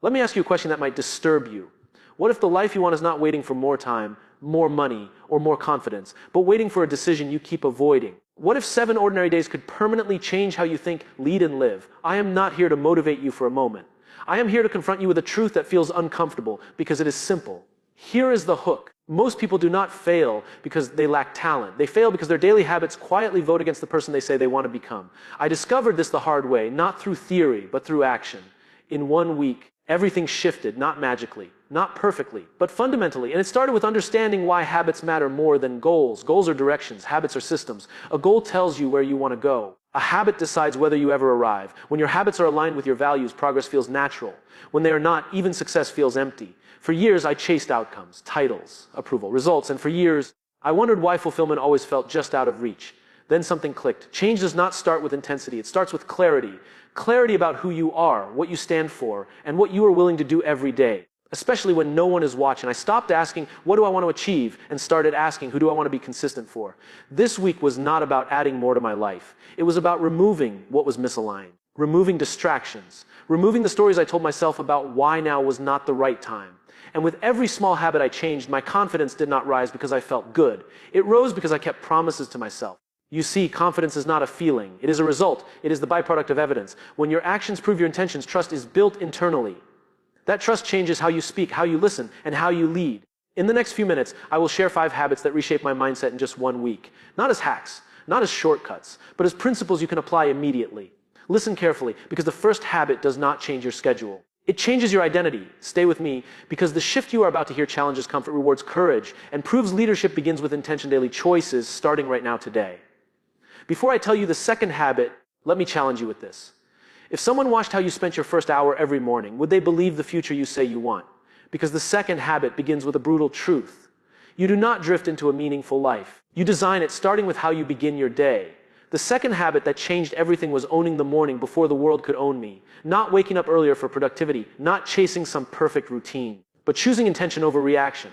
Let me ask you a question that might disturb you. What if the life you want is not waiting for more time, more money, or more confidence, but waiting for a decision you keep avoiding? What if 7 ordinary days could permanently change how you think, lead, and live? I am not here to motivate you for a moment. I am here to confront you with a truth that feels uncomfortable because it is simple. Here is the hook. Most people do not fail because they lack talent. They fail because their daily habits quietly vote against the person they say they want to become. I discovered this the hard way, not through theory, but through action. In 1 week, everything shifted, not magically, not perfectly, but fundamentally. And it started with understanding why habits matter more than goals. Goals are directions, habits are systems. A goal tells you where you want to go. A habit decides whether you ever arrive. When your habits are aligned with your values, progress feels natural. When they are not, even success feels empty. For years, I chased outcomes, titles, approval, results, and for years, I wondered why fulfillment always felt just out of reach. Then something clicked. Change does not start with intensity, it starts with clarity. Clarity about who you are, what you stand for, and what you are willing to do every day. Especially when no one is watching. I stopped asking, what do I want to achieve? And started asking, who do I want to be consistent for? This week was not about adding more to my life. It was about removing what was misaligned. Removing distractions. Removing the stories I told myself about why now was not the right time. And with every small habit I changed, my confidence did not rise because I felt good. It rose because I kept promises to myself. You see, confidence is not a feeling. It is a result. It is the byproduct of evidence. When your actions prove your intentions, trust is built internally. That trust changes how you speak, how you listen, and how you lead. In the next few minutes, I will share 5 habits that reshape my mindset in just 1 week. Not as hacks, not as shortcuts, but as principles you can apply immediately. Listen carefully, because the first habit does not change your schedule. It changes your identity. Stay with me, because the shift you are about to hear challenges comfort, rewards courage, and proves leadership begins with intention daily choices starting right now today. Before I tell you the second habit, let me challenge you with this. If someone watched how you spent your first hour every morning, would they believe the future you say you want? Because the second habit begins with a brutal truth. You do not drift into a meaningful life. You design it starting with how you begin your day. The second habit that changed everything was owning the morning before the world could own me. Not waking up earlier for productivity, not chasing some perfect routine, but choosing intention over reaction.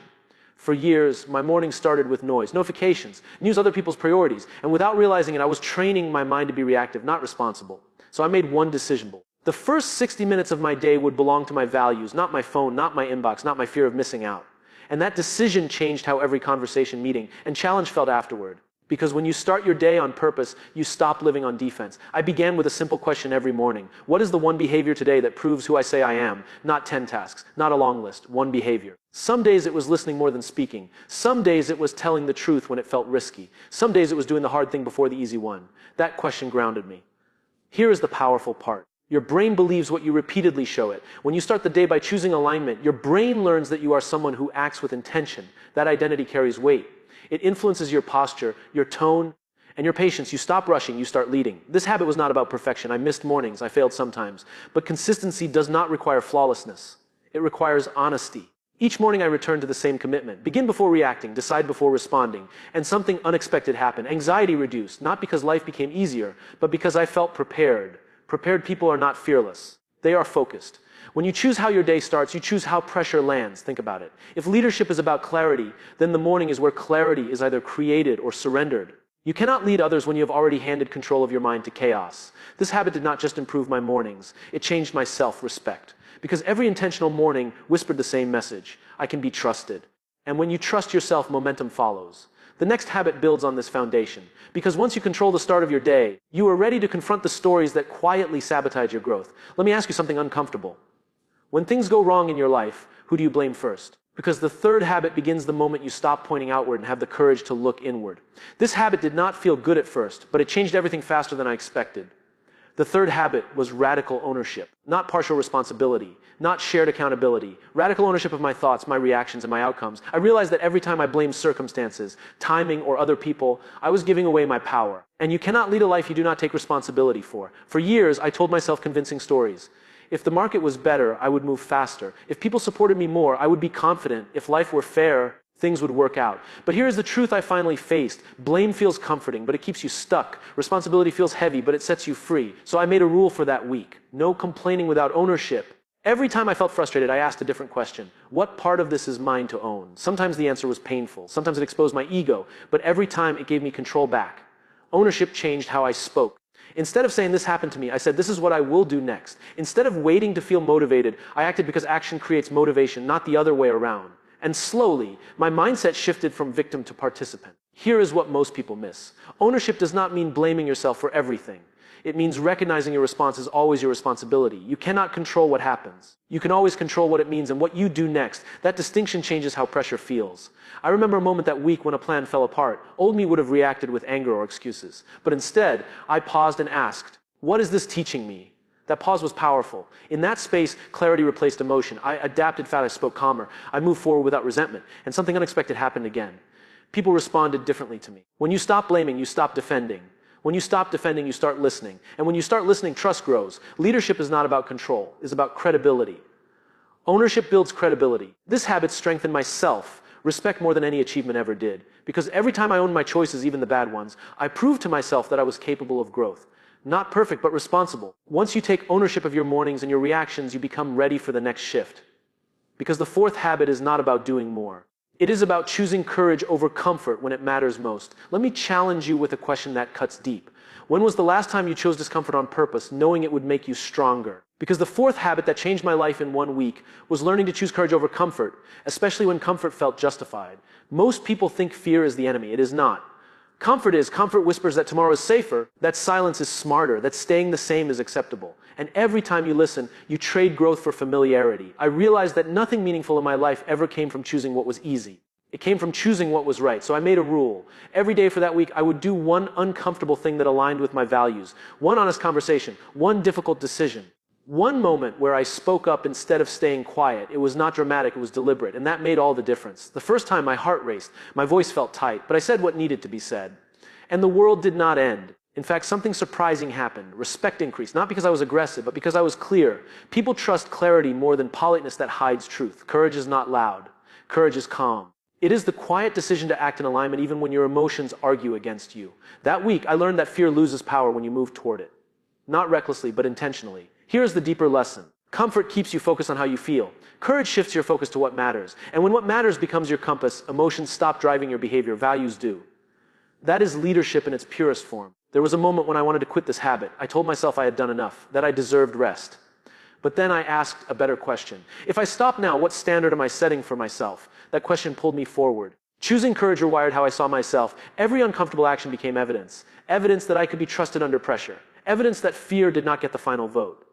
For years, my mornings started with noise, notifications, news, other people's priorities, and without realizing it, I was training my mind to be reactive, not responsible. So I made one decision. The first 60 minutes of my day would belong to my values, not my phone, not my inbox, not my fear of missing out. And that decision changed how every conversation, meeting, and challenge felt afterward. Because when you start your day on purpose, you stop living on defense. I began with a simple question every morning. What is the one behavior today that proves who I say I am? Not 10 tasks, not a long list, one behavior. Some days it was listening more than speaking. Some days it was telling the truth when it felt risky. Some days it was doing the hard thing before the easy one. That question grounded me. Here is the powerful part. Your brain believes what you repeatedly show it. When you start the day by choosing alignment, your brain learns that you are someone who acts with intention. That identity carries weight. It influences your posture, your tone, and your patience. You stop rushing, you start leading. This habit was not about perfection. I missed mornings, I failed sometimes. But consistency does not require flawlessness. It requires honesty. Each morning I returned to the same commitment. Begin before reacting, decide before responding. And something unexpected happened. Anxiety reduced, not because life became easier, but because I felt prepared. Prepared people are not fearless. They are focused. When you choose how your day starts, you choose how pressure lands. Think about it. If leadership is about clarity, then the morning is where clarity is either created or surrendered. You cannot lead others when you have already handed control of your mind to chaos. This habit did not just improve my mornings. It changed my self-respect. Because every intentional morning whispered the same message. I can be trusted. And when you trust yourself, momentum follows. The next habit builds on this foundation. Because once you control the start of your day, you are ready to confront the stories that quietly sabotage your growth. Let me ask you something uncomfortable. When things go wrong in your life, who do you blame first? Because the third habit begins the moment you stop pointing outward and have the courage to look inward. This habit did not feel good at first, but it changed everything faster than I expected. The third habit was radical ownership, not partial responsibility, not shared accountability, radical ownership of my thoughts, my reactions, and my outcomes. I realized that every time I blamed circumstances, timing, or other people, I was giving away my power. And you cannot lead a life you do not take responsibility for. For years, I told myself convincing stories. If the market was better, I would move faster. If people supported me more, I would be confident. If life were fair, things would work out. But here is the truth I finally faced. Blame feels comforting, but it keeps you stuck. Responsibility feels heavy, but it sets you free. So I made a rule for that week. No complaining without ownership. Every time I felt frustrated, I asked a different question. What part of this is mine to own? Sometimes the answer was painful. Sometimes it exposed my ego. But every time it gave me control back. Ownership changed how I spoke. Instead of saying this happened to me, I said this is what I will do next. Instead of waiting to feel motivated, I acted because action creates motivation, not the other way around. And slowly, my mindset shifted from victim to participant. Here is what most people miss. Ownership does not mean blaming yourself for everything. It means recognizing your response is always your responsibility. You cannot control what happens. You can always control what it means and what you do next. That distinction changes how pressure feels. I remember a moment that week when a plan fell apart. Old me would have reacted with anger or excuses. But instead, I paused and asked, what is this teaching me? That pause was powerful. In that space, clarity replaced emotion. I adapted fast, I spoke calmer. I moved forward without resentment. And something unexpected happened again. People responded differently to me. When you stop blaming, you stop defending. When you stop defending, you start listening. And when you start listening, trust grows. Leadership is not about control. It's about credibility. Ownership builds credibility. This habit strengthened my self-respect more than any achievement ever did. Because every time I owned my choices, even the bad ones, I proved to myself that I was capable of growth. Not perfect, but responsible. Once you take ownership of your mornings and your reactions, you become ready for the next shift. Because the fourth habit is not about doing more. It is about choosing courage over comfort when it matters most. Let me challenge you with a question that cuts deep. When was the last time you chose discomfort on purpose, knowing it would make you stronger? Because the fourth habit that changed my life in 1 week was learning to choose courage over comfort, especially when comfort felt justified. Most people think fear is the enemy. It is not. Comfort whispers that tomorrow is safer, that silence is smarter, that staying the same is acceptable. And every time you listen, you trade growth for familiarity. I realized that nothing meaningful in my life ever came from choosing what was easy. It came from choosing what was right. So I made a rule. Every day for that week, I would do one uncomfortable thing that aligned with my values. One honest conversation, one difficult decision. One moment where I spoke up instead of staying quiet. It was not dramatic, it was deliberate, and that made all the difference. The first time my heart raced, my voice felt tight, but I said what needed to be said. And the world did not end. In fact, something surprising happened. Respect increased, not because I was aggressive, but because I was clear. People trust clarity more than politeness that hides truth. Courage is not loud. Courage is calm. It is the quiet decision to act in alignment even when your emotions argue against you. That week, I learned that fear loses power when you move toward it. Not recklessly, but intentionally. Here's the deeper lesson. Comfort keeps you focused on how you feel. Courage shifts your focus to what matters. And when what matters becomes your compass, emotions stop driving your behavior, values do. That is leadership in its purest form. There was a moment when I wanted to quit this habit. I told myself I had done enough, that I deserved rest. But then I asked a better question. If I stop now, what standard am I setting for myself? That question pulled me forward. Choosing courage rewired how I saw myself. Every uncomfortable action became evidence. Evidence that I could be trusted under pressure. Evidence that fear did not get the final vote.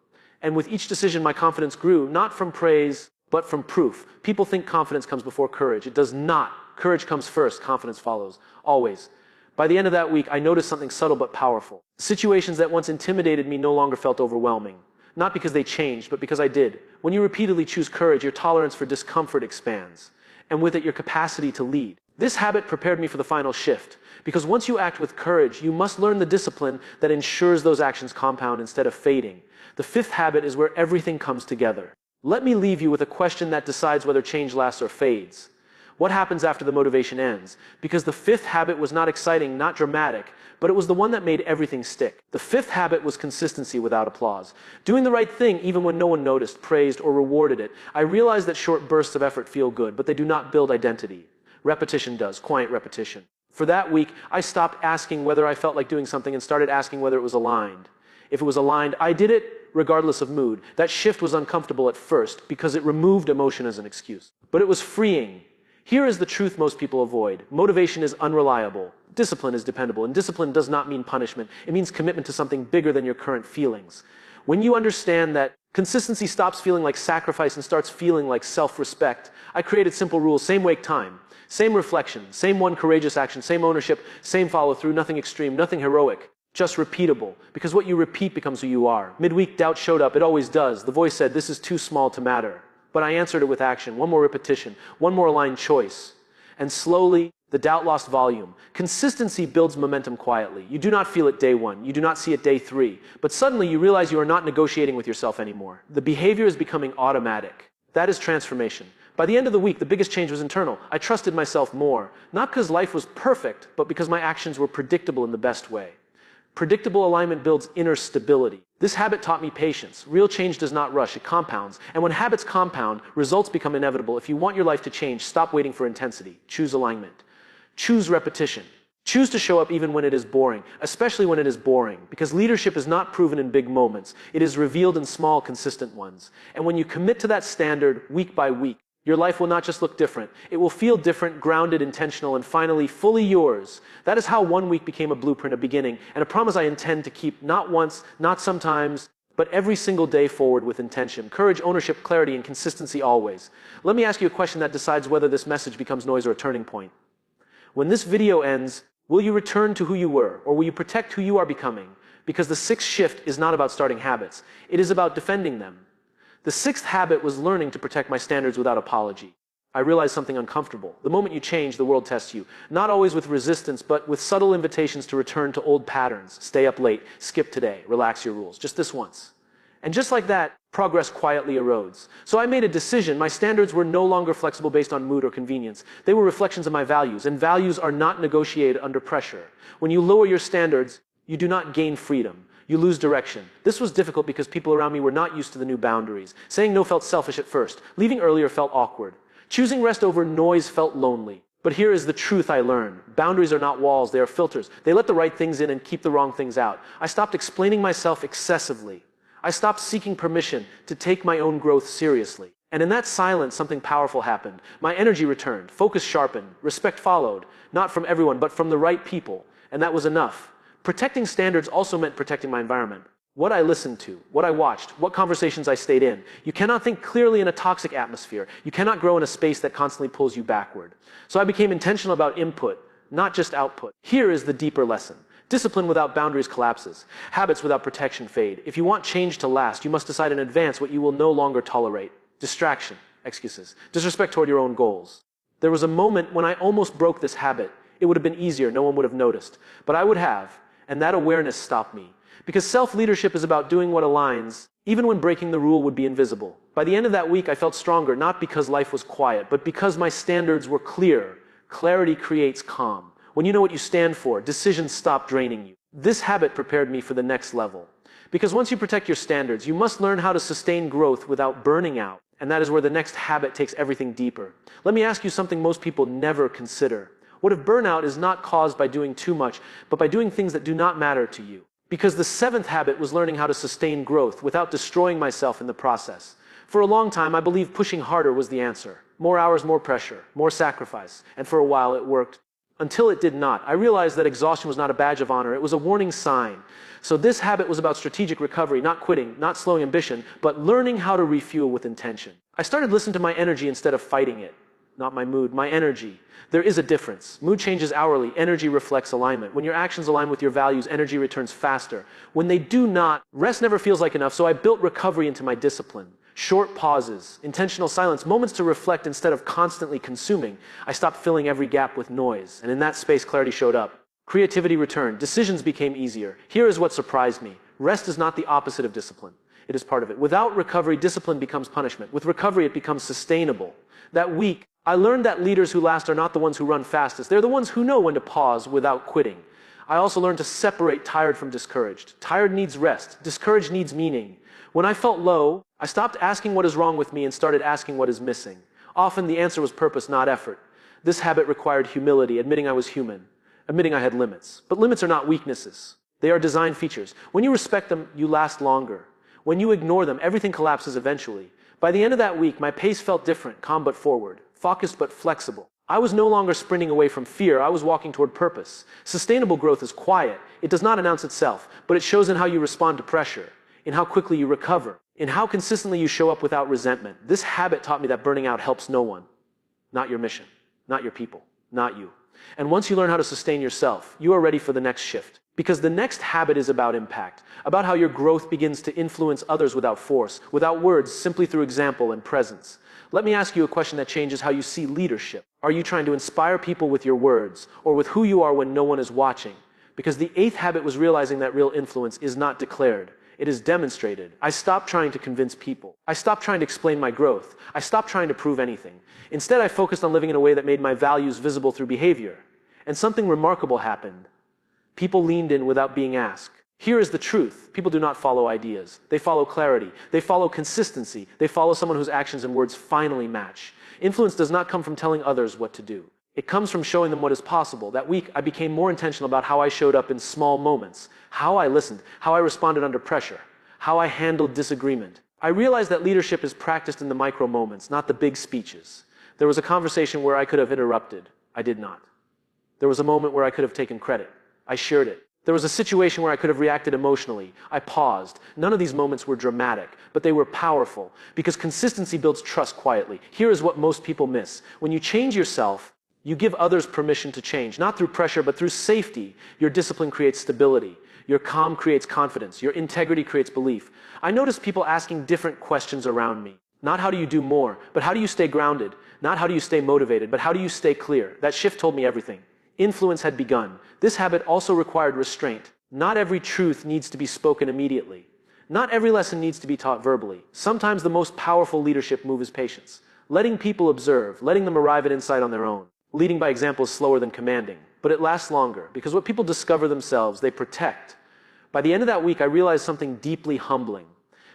And with each decision, my confidence grew, not from praise, but from proof. People think confidence comes before courage. It does not. Courage comes first, confidence follows. Always. By the end of that week, I noticed something subtle but powerful. Situations that once intimidated me no longer felt overwhelming. Not because they changed, but because I did. When you repeatedly choose courage, your tolerance for discomfort expands. And with it, your capacity to lead. This habit prepared me for the final shift. Because once you act with courage, you must learn the discipline that ensures those actions compound instead of fading. The fifth habit is where everything comes together. Let me leave you with a question that decides whether change lasts or fades. What happens after the motivation ends? Because the fifth habit was not exciting, not dramatic, but it was the one that made everything stick. The fifth habit was consistency without applause. Doing the right thing even when no one noticed, praised, or rewarded it. I realized that short bursts of effort feel good, but they do not build identity. Repetition does, quiet repetition. For that week, I stopped asking whether I felt like doing something and started asking whether it was aligned. If it was aligned, I did it regardless of mood. That shift was uncomfortable at first because it removed emotion as an excuse. But it was freeing. Here is the truth most people avoid. Motivation is unreliable. Discipline is dependable. And discipline does not mean punishment. It means commitment to something bigger than your current feelings. When you understand that consistency stops feeling like sacrifice and starts feeling like self-respect, I created simple rules. Same wake time. Same reflection. Same one courageous action. Same ownership. Same follow-through. Nothing extreme. Nothing heroic. Just repeatable. Because what you repeat becomes who you are. Midweek doubt showed up. It always does. The voice said, this is too small to matter. But I answered it with action, one more repetition, one more aligned choice. And slowly, the doubt lost volume. Consistency builds momentum quietly. You do not feel it day one. You do not see it day three. But suddenly you realize you are not negotiating with yourself anymore. The behavior is becoming automatic. That is transformation. By the end of the week, the biggest change was internal. I trusted myself more. Not because life was perfect, but because my actions were predictable in the best way. Predictable alignment builds inner stability. This habit taught me patience. Real change does not rush, it compounds. And when habits compound, results become inevitable. If you want your life to change, stop waiting for intensity. Choose alignment. Choose repetition. Choose to show up even when it is boring, especially when it is boring, because leadership is not proven in big moments. It is revealed in small, consistent ones. And when you commit to that standard week by week, your life will not just look different. It will feel different, grounded, intentional, and finally fully yours. That is how 1 week became a blueprint, a beginning, and a promise I intend to keep not once, not sometimes, but every single day forward with intention. Courage, ownership, clarity, and consistency always. Let me ask you a question that decides whether this message becomes noise or a turning point. When this video ends, will you return to who you were, or will you protect who you are becoming? Because the sixth shift is not about starting habits. It is about defending them. The sixth habit was learning to protect my standards without apology. I realized something uncomfortable. The moment you change, the world tests you. Not always with resistance, but with subtle invitations to return to old patterns. Stay up late, skip today, relax your rules. Just this once. And just like that, progress quietly erodes. So I made a decision. My standards were no longer flexible based on mood or convenience. They were reflections of my values, and values are not negotiated under pressure. When you lower your standards, you do not gain freedom. You lose direction. This was difficult because people around me were not used to the new boundaries. Saying no felt selfish at first. Leaving earlier felt awkward. Choosing rest over noise felt lonely. But here is the truth I learned. Boundaries are not walls, they are filters. They let the right things in and keep the wrong things out. I stopped explaining myself excessively. I stopped seeking permission to take my own growth seriously. And in that silence, something powerful happened. My energy returned, focus sharpened, respect followed, not from everyone, but from the right people. And that was enough. Protecting standards also meant protecting my environment. What I listened to, what I watched, what conversations I stayed in. You cannot think clearly in a toxic atmosphere. You cannot grow in a space that constantly pulls you backward. So I became intentional about input, not just output. Here is the deeper lesson. Discipline without boundaries collapses. Habits without protection fade. If you want change to last, you must decide in advance what you will no longer tolerate. Distraction, excuses, disrespect toward your own goals. There was a moment when I almost broke this habit. It would have been easier, no one would have noticed. But I would have, and that awareness stopped me. Because self-leadership is about doing what aligns, even when breaking the rule would be invisible. By the end of that week, I felt stronger, not because life was quiet, but because my standards were clear. Clarity creates calm. When you know what you stand for, decisions stop draining you. This habit prepared me for the next level. Because once you protect your standards, you must learn how to sustain growth without burning out. And that is where the next habit takes everything deeper. Let me ask you something most people never consider. What if burnout is not caused by doing too much, but by doing things that do not matter to you? Because the seventh habit was learning how to sustain growth without destroying myself in the process. For a long time, I believed pushing harder was the answer. More hours, more pressure, more sacrifice. And for a while, it worked. Until it did not. I realized that exhaustion was not a badge of honor. It was a warning sign. So this habit was about strategic recovery, not quitting, not slowing ambition, but learning how to refuel with intention. I started listening to my energy instead of fighting it. Not my mood, my energy. There is a difference. Mood changes hourly. Energy reflects alignment. When your actions align with your values, energy returns faster. When they do not, rest never feels like enough, so I built recovery into my discipline. Short pauses, intentional silence, moments to reflect instead of constantly consuming. I stopped filling every gap with noise, and in that space, clarity showed up. Creativity returned. Decisions became easier. Here is what surprised me. Rest is not the opposite of discipline. It is part of it. Without recovery, discipline becomes punishment. With recovery, it becomes sustainable. That week, I learned that leaders who last are not the ones who run fastest. They're the ones who know when to pause without quitting. I also learned to separate tired from discouraged. Tired needs rest. Discouraged needs meaning. When I felt low, I stopped asking what is wrong with me and started asking what is missing. Often the answer was purpose, not effort. This habit required humility, admitting I was human, admitting I had limits. But limits are not weaknesses. They are design features. When you respect them, you last longer. When you ignore them, everything collapses eventually. By the end of that week, my pace felt different, calm but forward, focused but flexible. I was no longer sprinting away from fear, I was walking toward purpose. Sustainable growth is quiet. It does not announce itself, but it shows in how you respond to pressure, in how quickly you recover, in how consistently you show up without resentment. This habit taught me that burning out helps no one. Not your mission, not your people, not you. And once you learn how to sustain yourself, you are ready for the next shift. Because the next habit is about impact, about how your growth begins to influence others without force, without words, simply through example and presence. Let me ask you a question that changes how you see leadership. Are you trying to inspire people with your words, or with who you are when no one is watching? Because the eighth habit was realizing that real influence is not declared. It is demonstrated. I stopped trying to convince people. I stopped trying to explain my growth. I stopped trying to prove anything. Instead, I focused on living in a way that made my values visible through behavior. And something remarkable happened. People leaned in without being asked. Here is the truth. People do not follow ideas. They follow clarity. They follow consistency. They follow someone whose actions and words finally match. Influence does not come from telling others what to do. It comes from showing them what is possible. That week, I became more intentional about how I showed up in small moments, how I listened, how I responded under pressure, how I handled disagreement. I realized that leadership is practiced in the micro moments, not the big speeches. There was a conversation where I could have interrupted. I did not. There was a moment where I could have taken credit. I shared it. There was a situation where I could have reacted emotionally. I paused. None of these moments were dramatic, but they were powerful because consistency builds trust quietly. Here is what most people miss. When you change yourself, you give others permission to change, not through pressure, but through safety. Your discipline creates stability. Your calm creates confidence. Your integrity creates belief. I noticed people asking different questions around me. Not how do you do more, but how do you stay grounded? Not how do you stay motivated, but how do you stay clear? That shift told me everything. Influence had begun. This habit also required restraint. Not every truth needs to be spoken immediately. Not every lesson needs to be taught verbally. Sometimes the most powerful leadership move is patience. Letting people observe, letting them arrive at insight on their own. Leading by example is slower than commanding, but it lasts longer because what people discover themselves, they protect. By the end of that week, I realized something deeply humbling.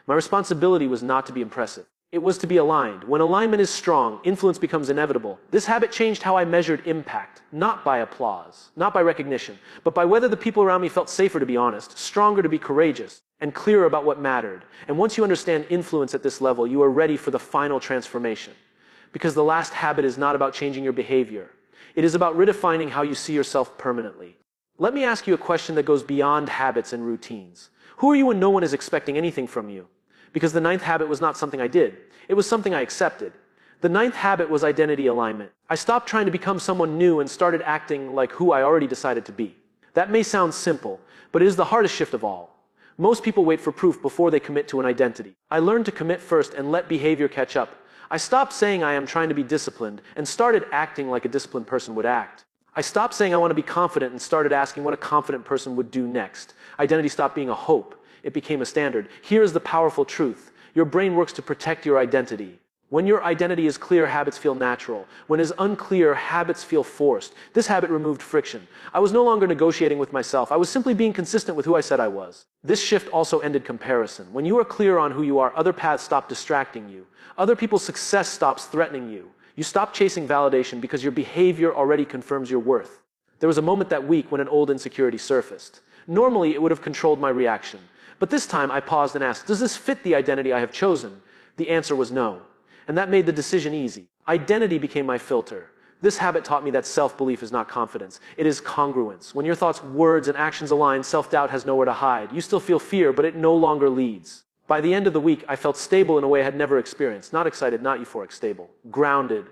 My responsibility was not to be impressive. It was to be aligned. When alignment is strong, influence becomes inevitable. This habit changed how I measured impact, not by applause, not by recognition, but by whether the people around me felt safer to be honest, stronger to be courageous, and clearer about what mattered. And once you understand influence at this level, you are ready for the final transformation. Because the last habit is not about changing your behavior. It is about redefining how you see yourself permanently. Let me ask you a question that goes beyond habits and routines. Who are you when no one is expecting anything from you? Because the ninth habit was not something I did. It was something I accepted. The ninth habit was identity alignment. I stopped trying to become someone new and started acting like who I already decided to be. That may sound simple, but it is the hardest shift of all. Most people wait for proof before they commit to an identity. I learned to commit first and let behavior catch up. I stopped saying I am trying to be disciplined and started acting like a disciplined person would act. I stopped saying I want to be confident and started asking what a confident person would do next. Identity stopped being a hope. It became a standard. Here is the powerful truth. Your brain works to protect your identity. When your identity is clear, habits feel natural. When it is unclear, habits feel forced. This habit removed friction. I was no longer negotiating with myself. I was simply being consistent with who I said I was. This shift also ended comparison. When you are clear on who you are, other paths stop distracting you. Other people's success stops threatening you. You stop chasing validation because your behavior already confirms your worth. There was a moment that week when an old insecurity surfaced. Normally, it would have controlled my reaction. But this time, I paused and asked, does this fit the identity I have chosen? The answer was no. And that made the decision easy. Identity became my filter. This habit taught me that self-belief is not confidence. It is congruence. When your thoughts, words, and actions align, self-doubt has nowhere to hide. You still feel fear, but it no longer leads. By the end of the week, I felt stable in a way I had never experienced. Not excited, not euphoric, stable. Grounded.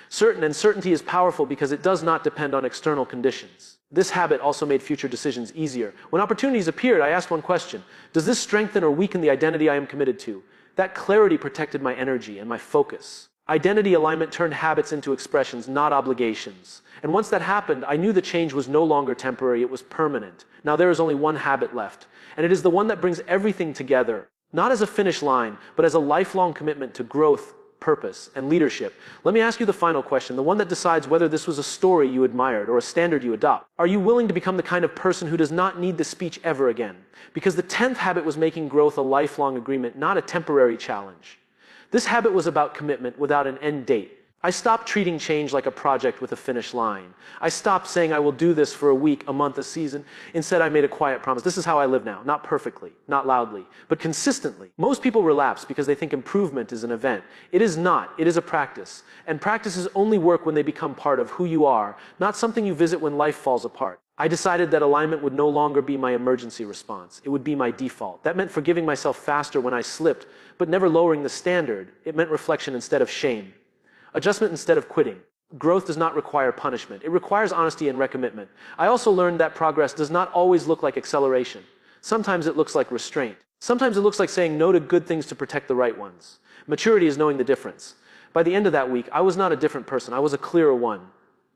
Certain, and certainty is powerful because it does not depend on external conditions. This habit also made future decisions easier. When opportunities appeared, I asked one question. Does this strengthen or weaken the identity I am committed to? That clarity protected my energy and my focus. Identity alignment turned habits into expressions, not obligations. And once that happened, I knew the change was no longer temporary, it was permanent. Now there is only one habit left, and it is the one that brings everything together, not as a finish line, but as a lifelong commitment to growth, purpose, and leadership. Let me ask you the final question, the one that decides whether this was a story you admired or a standard you adopt. Are you willing to become the kind of person who does not need the speech ever again? Because the 10th habit was making growth a lifelong agreement, not a temporary challenge. This habit was about commitment without an end date. I stopped treating change like a project with a finish line. I stopped saying I will do this for a week, a month, a season. Instead, I made a quiet promise. This is how I live now. Not perfectly, not loudly, but consistently. Most people relapse because they think improvement is an event. It is not. It is a practice. And practices only work when they become part of who you are, not something you visit when life falls apart. I decided that alignment would no longer be my emergency response. It would be my default. That meant forgiving myself faster when I slipped, but never lowering the standard. It meant reflection instead of shame. Adjustment instead of quitting. Growth does not require punishment. It requires honesty and recommitment. I also learned that progress does not always look like acceleration. Sometimes it looks like restraint. Sometimes it looks like saying no to good things to protect the right ones. Maturity is knowing the difference. By the end of that week, I was not a different person. I was a clearer one.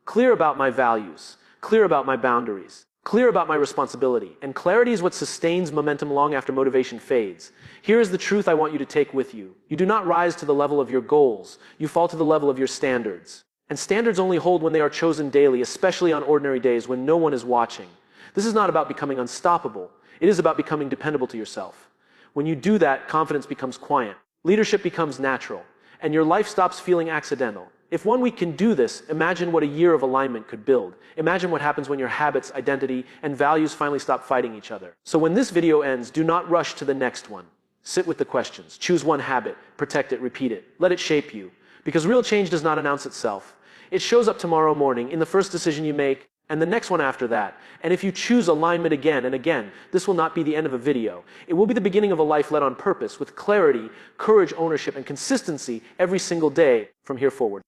Clear about my values. Clear about my boundaries. Clear about my responsibility. And clarity is what sustains momentum long after motivation fades. Here is the truth I want you to take with you. You do not rise to the level of your goals. You fall to the level of your standards. And standards only hold when they are chosen daily, especially on ordinary days when no one is watching. This is not about becoming unstoppable. It is about becoming dependable to yourself. When you do that, confidence becomes quiet. Leadership becomes natural. And your life stops feeling accidental. If 1 week can do this, imagine what a year of alignment could build. Imagine what happens when your habits, identity, and values finally stop fighting each other. So when this video ends, do not rush to the next one. Sit with the questions. Choose one habit, protect it, repeat it. Let it shape you. Because real change does not announce itself. It shows up tomorrow morning in the first decision you make, and the next one after that. And if you choose alignment again and again, this will not be the end of a video. It will be the beginning of a life led on purpose, with clarity, courage, ownership, and consistency every single day from here forward.